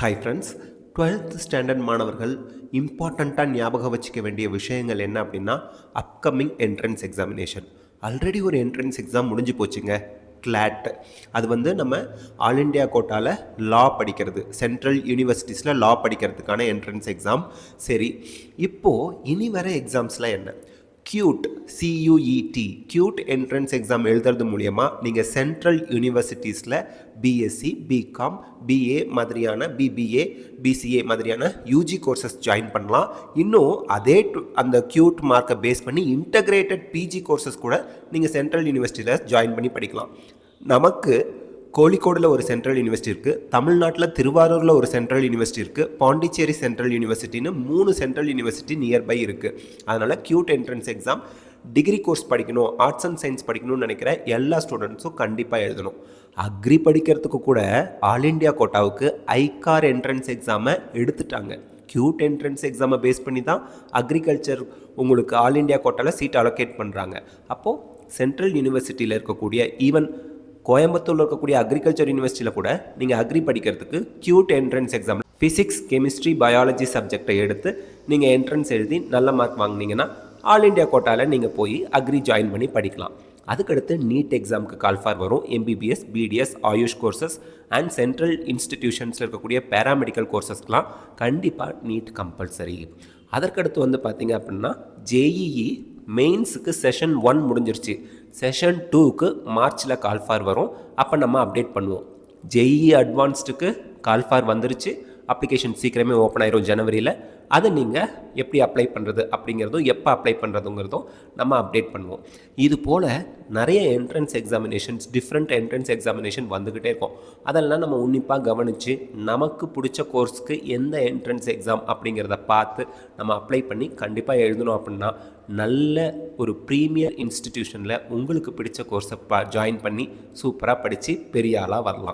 Hi friends, 12th standard மாணவர்கள் இம்பார்ட்டண்ட்டாக ஞாபகம் வச்சுக்க வேண்டிய விஷயங்கள் என்ன அப்படின்னா, அப்கமிங் என்ட்ரன்ஸ் எக்ஸாமினேஷன். ஆல்ரெடி ஒரு என்ட்ரன்ஸ் எக்ஸாம் முடிஞ்சு போச்சுங்க, கிளாட். அது வந்து நம்ம ஆல் இண்டியா கோட்டாவில் லா படிக்கிறது, சென்ட்ரல் யூனிவர்சிட்டிஸில் லா படிக்கிறதுக்கான என்ட்ரன்ஸ் எக்ஸாம். சரி, இப்போது இனி வர எக்ஸாம்ஸ்லாம் என்ன? Cute, CUET, cute entrance exam எழுதுறது மூலயமா நீங்கள் சென்ட்ரல் யூனிவர்சிட்டிஸில் பிஎஸ்சி, பிகாம், பிஏ மாதிரியான, பிபிஏ, பிசிஏ மாதிரியான யூஜி கோர்சஸ் ஜாயின் பண்ணலாம். இன்னும் அதே அந்த கியூட் மார்க்கை பேஸ் பண்ணி இன்டகிரேட்டட் பிஜி கோர்சஸ் கூட நீங்கள் சென்ட்ரல் யூனிவர்சிட்டியில் ஜாயின் பண்ணி படிக்கலாம். நமக்கு கோழிக்கோடில் ஒரு சென்ட்ரல் யூனிவர்சிட்டி இருக்குது, தமிழ்நாட்டில் திருவாரூரில் ஒரு சென்ட்ரல் யூனிவர்சிட்டி இருக்குது, பாண்டிச்சேரி சென்ட்ரல் யூனிவர்சிட்டின்னு 3 சென்ட்ரல் யூனிவர்சிட்டி நியர்பை இருக்குது. அதனால் CUET entrance exam degree course படிக்கணும், ஆர்ட்ஸ் அண்ட் சயின்ஸ் படிக்கணும்னு நினைக்கிற எல்லா ஸ்டூடெண்ட்ஸும் கண்டிப்பாக எழுதணும். அக்ரி படிக்கிறதுக்கு கூட ஆல் இண்டியா கோட்டாவுக்கு ஐகார் என்ட்ரன்ஸ் எக்ஸாமை எடுத்துட்டாங்க. கியூட் என்ட்ரன்ஸ் எக்ஸாமை பேஸ் பண்ணி தான் அக்ரிகல்ச்சர் உங்களுக்கு ஆல் இண்டியா கோட்டாவில் சீட் அலோகேட் பண்ணுறாங்க. அப்போது சென்ட்ரல் யூனிவர்சிட்டியில் இருக்கக்கூடிய ஈவன் கோயம்புத்தூரில் இருக்கக்கூடிய அக்ரிகல்ச்சர் யூனிவர்சிட்டியில் கூட நீங்கள் அக்ரி படிக்கிறதுக்கு cute entrance exam physics, chemistry, biology சப்ஜெக்டை எடுத்து நீங்கள் என்ட்ரன்ஸ் எழுதி நல்ல மார்க் வாங்கினீங்கன்னா ஆல் இண்டியா கோட்டாவில் நீங்கள் போய் அக்ரி ஜாயின் பண்ணி படிக்கலாம். அதுக்கடுத்து நீட் எக்ஸாமுக்கு கால்ஃபார் வரும். MBBS, BDS, AYUSH courses and central இன்ஸ்டிடியூஷன்ஸில் இருக்கக்கூடிய பேராமெடிக்கல் கோர்சஸ்க்கெலாம் கண்டிப்பாக நீட் கம்பல்சரி. அதற்கடுத்து வந்து பார்த்திங்க அப்படின்னா ஜேஇஇ மெயின்ஸுக்கு செஷன் 1 முடிஞ்சிருச்சு. செஷன் 2க்கு மார்ச்சில் கால்ஃபார் வரும். அப்போ நம்ம அப்டேட் பண்ணுவோம். ஜேஇஇ அட்வான்ஸ்டுக்கு கால்ஃபார் வந்துருச்சு. அப்ளிகேஷன் சீக்கிரமே ஓப்பன் ஆயிரும் ஜனவரியில். அதை நீங்கள் எப்படி அப்ளை பண்ணுறது அப்படிங்கிறதும், எப்போ அப்ளை பண்ணுறதுங்கிறதும் நம்ம அப்டேட் பண்ணுவோம். இது போல் நிறைய entrance examinations, different entrance examination வந்துக்கிட்டே இருக்கும். அதெல்லாம் நம்ம உன்னிப்பாக கவனித்து நமக்கு பிடிச்ச கோர்ஸ்க்கு எந்த என்ட்ரன்ஸ் எக்ஸாம் அப்படிங்கிறத பார்த்து நம்ம அப்ளை பண்ணி கண்டிப்பாக எழுதணும். அப்படின்னா நல்ல ஒரு ப்ரீமியர் இன்ஸ்டிடியூஷனில் உங்களுக்கு பிடிச்ச கோர்ஸை ஜாயின் பண்ணி சூப்பராக படித்து பெரிய ஆளாக வரலாம்.